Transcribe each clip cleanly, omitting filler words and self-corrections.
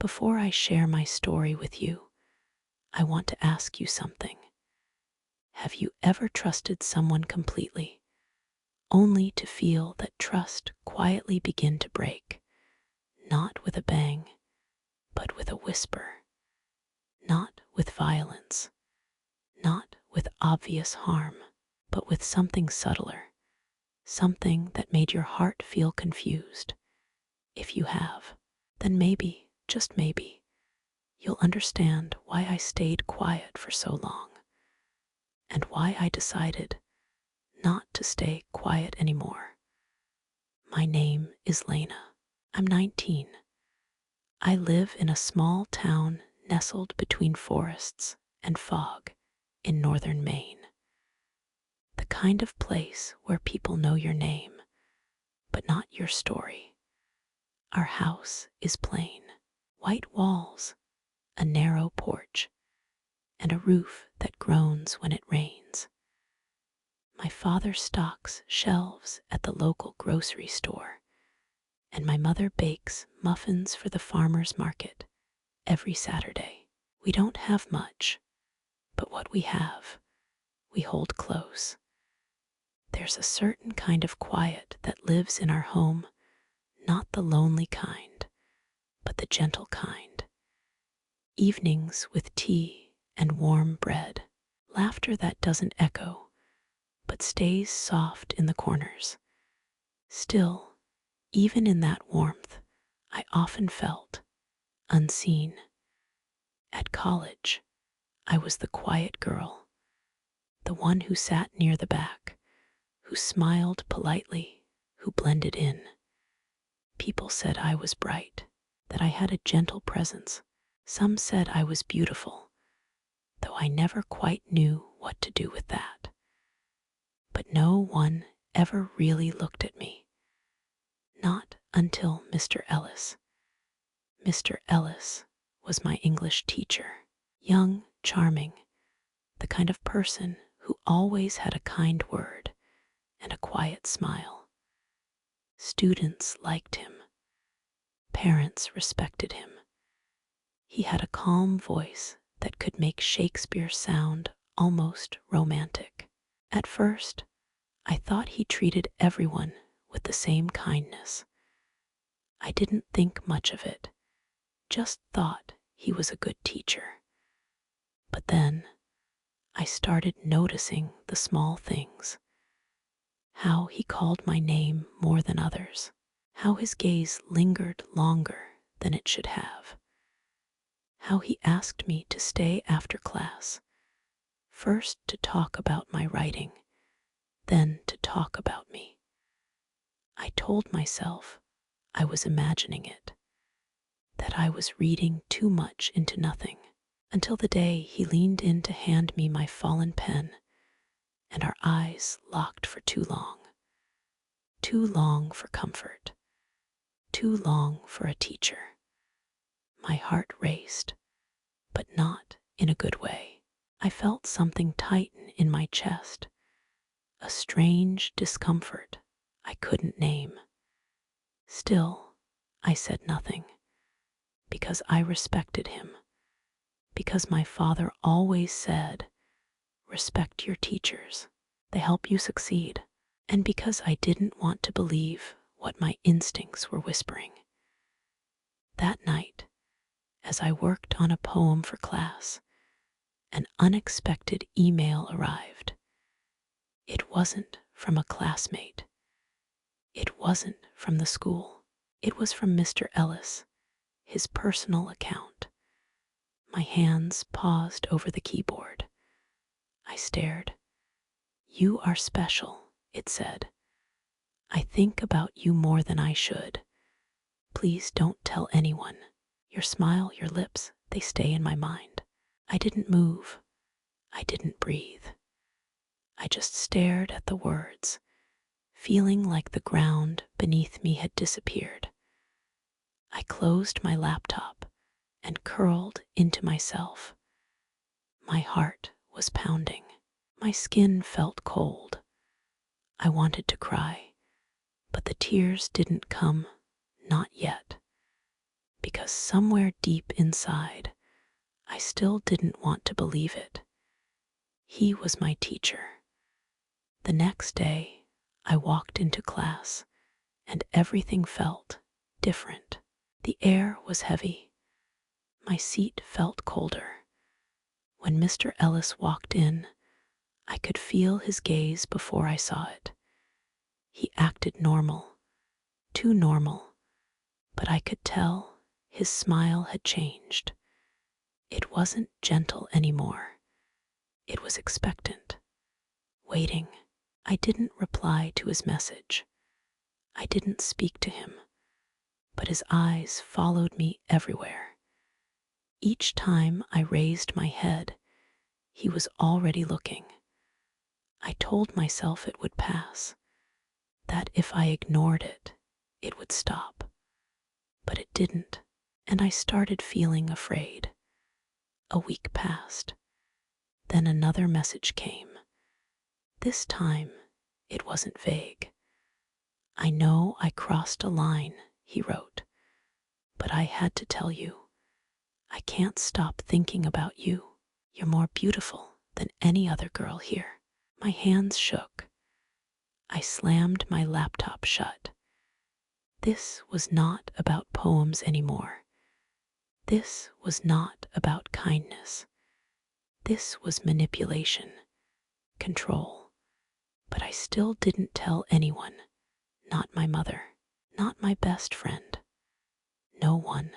Before I share my story with you, I want to ask you something. Have you ever trusted someone completely, only to feel that trust quietly begin to break, not with a bang, but with a whisper, not with violence, not with obvious harm, but with something subtler, something that made your heart feel confused? If you have, then maybe, just maybe, you'll understand why I stayed quiet for so long, and why I decided not to stay quiet anymore. My name is Lena. I'm 19. I live in a small town nestled between forests and fog in northern Maine. The kind of place where people know your name, but not your story. Our house is plain: white walls, a narrow porch, and a roof that groans when it rains. My father stocks shelves at the local grocery store, and my mother bakes muffins for the farmer's market every Saturday. We don't have much, but what we have, we hold close. There's a certain kind of quiet that lives in our home, not the lonely kind, but the gentle kind. Evenings with tea and warm bread, laughter that doesn't echo, but stays soft in the corners. Still, even in that warmth, I often felt unseen. At college, I was the quiet girl, the one who sat near the back, who smiled politely, who blended in. People said I was bright, that I had a gentle presence. Some said I was beautiful, though I never quite knew what to do with that. But no one ever really looked at me. Not until Mr. Ellis. Mr. Ellis was my English teacher, young, charming, the kind of person who always had a kind word and a quiet smile. Students liked him. Parents respected him. He had a calm voice that could make Shakespeare sound almost romantic. At first, I thought he treated everyone with the same kindness. I didn't think much of it, just thought he was a good teacher. But then, I started noticing the small things. How he called my name more than others. How his gaze lingered longer than it should have. How he asked me to stay after class, first to talk about my writing, then to talk about me. I told myself I was imagining it, that I was reading too much into nothing, until the day he leaned in to hand me my fallen pen, and our eyes locked for too long. Too long for comfort, too long for a teacher. My heart raced, but not in a good way. I felt something tighten in my chest, a strange discomfort I couldn't name. Still, I said nothing, because I respected him, because my father always said, "Respect your teachers, they help you succeed," and because I didn't want to believe what my instincts were whispering. That night, as I worked on a poem for class, an unexpected email arrived. It wasn't from a classmate. It wasn't from the school. It was from Mr. Ellis, his personal account. My hands paused over the keyboard. I stared. "You are special," it said. "I think about you more than I should. Please don't tell anyone. Your smile, your lips, they stay in my mind." I didn't move. I didn't breathe. I just stared at the words, feeling like the ground beneath me had disappeared. I closed my laptop and curled into myself. My heart was pounding. My skin felt cold. I wanted to cry, but the tears didn't come, not yet. because somewhere deep inside, I still didn't want to believe it. He was my teacher. The next day, I walked into class, and everything felt different. The air was heavy. My seat felt colder. When Mr. Ellis walked in, I could feel his gaze before I saw it. He acted normal, too normal, but I could tell his smile had changed. It wasn't gentle anymore. It was expectant, waiting. I didn't reply to his message. I didn't speak to him, but his eyes followed me everywhere. Each time I raised my head, he was already looking. I told myself it would pass, that if I ignored it, it would stop. But it didn't, and I started feeling afraid. A week passed. Then another message came. This time, it wasn't vague. "I know I crossed a line," he wrote, "but I had to tell you. I can't stop thinking about you. You're more beautiful than any other girl here." My hands shook. I slammed my laptop shut. This was not about poems anymore. This was not about kindness. This was manipulation, control. But I still didn't tell anyone. Not my mother, not my best friend. No one.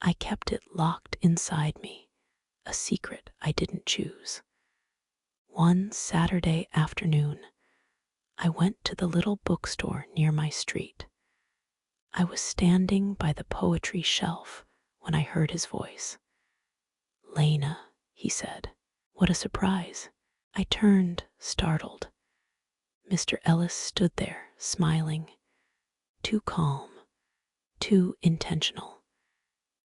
I kept it locked inside me, a secret I didn't choose. One Saturday afternoon, I went to the little bookstore near my street. I was standing by the poetry shelf when I heard his voice. "Lena," he said. What a surprise. I turned, startled. Mr. Ellis stood there, smiling, too calm, too intentional.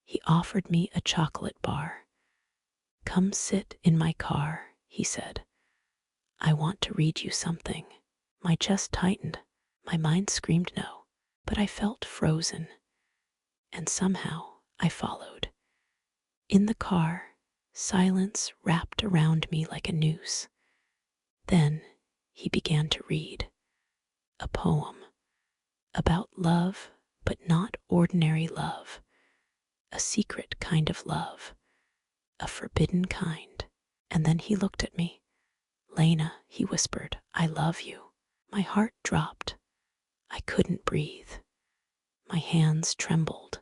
He offered me a chocolate bar. "Come sit in my car," he said. "I want to read you something." My chest tightened. My mind screamed no, but I felt frozen. And somehow I followed. In the car, silence wrapped around me like a noose. Then he began to read. A poem. About love, but not ordinary love. A secret kind of love. A forbidden kind. And then he looked at me. "Lena," he whispered, "I love you." My heart dropped. I couldn't breathe. My hands trembled.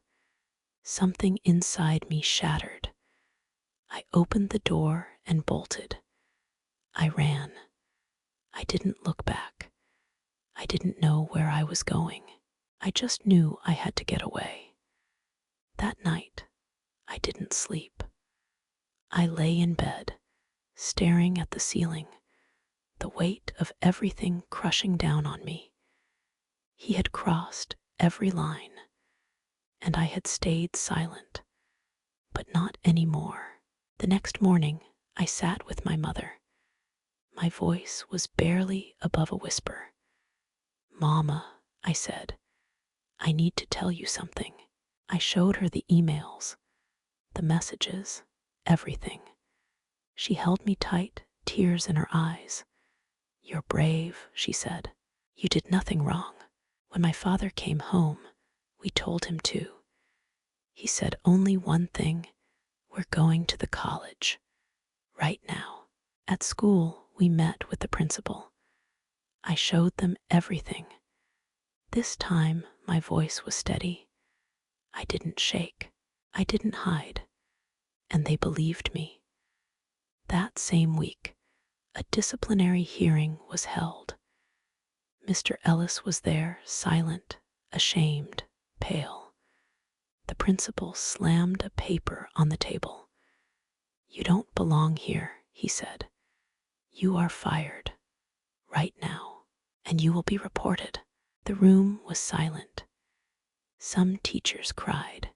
Something inside me shattered. I opened the door and bolted. I ran. I didn't look back. I didn't know where I was going. I just knew I had to get away. That night, I didn't sleep. I lay in bed, staring at the ceiling, the weight of everything crushing down on me. He had crossed every line, and I had stayed silent, but not anymore. The next morning, I sat with my mother. My voice was barely above a whisper. "Mama," I said, "I need to tell you something." I showed her the emails, the messages, everything. She held me tight, tears in her eyes. "You're brave," she said. "You did nothing wrong. When my father came home, we told him too. He said only one thing: we're going to the college. Right now." At school, we met with the principal. I showed them everything. This time, my voice was steady. I didn't shake. I didn't hide. And they believed me. That same week, a disciplinary hearing was held. Mr. Ellis was there, silent, ashamed, pale. The principal slammed a paper on the table. "You don't belong here," he said. "You are fired. Right now. And you will be reported." The room was silent. Some teachers cried.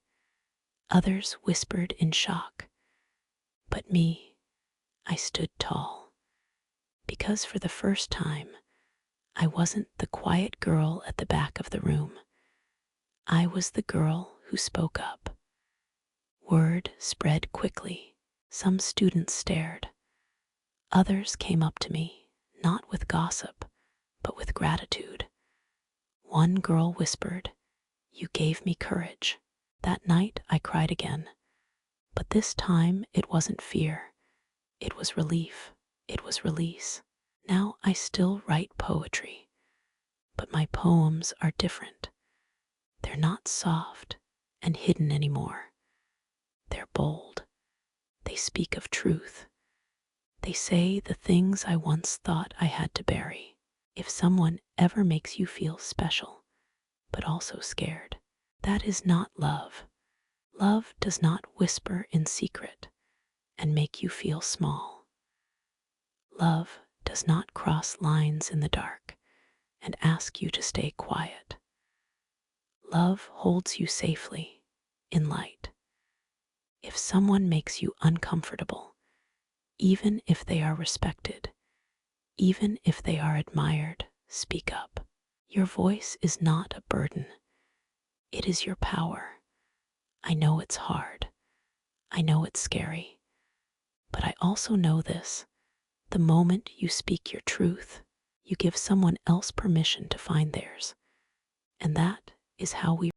Others whispered in shock. But me, I stood tall. Because for the first time, I wasn't the quiet girl at the back of the room. I was the girl who spoke up. Word spread quickly. Some students stared. Others came up to me, not with gossip, but with gratitude. One girl whispered, "You gave me courage." That night I cried again, but this time it wasn't fear. It was relief. It was release. Now I still write poetry, but my poems are different. They're not soft and hidden anymore. They're bold. They speak of truth. They say the things I once thought I had to bury. If someone ever makes you feel special, but also scared, that is not love. Love does not whisper in secret and make you feel small. Love does not cross lines in the dark and ask you to stay quiet. Love holds you safely in light. If someone makes you uncomfortable, even if they are respected, even if they are admired, speak up. Your voice is not a burden. It is your power. I know it's hard. I know it's scary. But I also know this. The moment you speak your truth, you give someone else permission to find theirs. And that is how we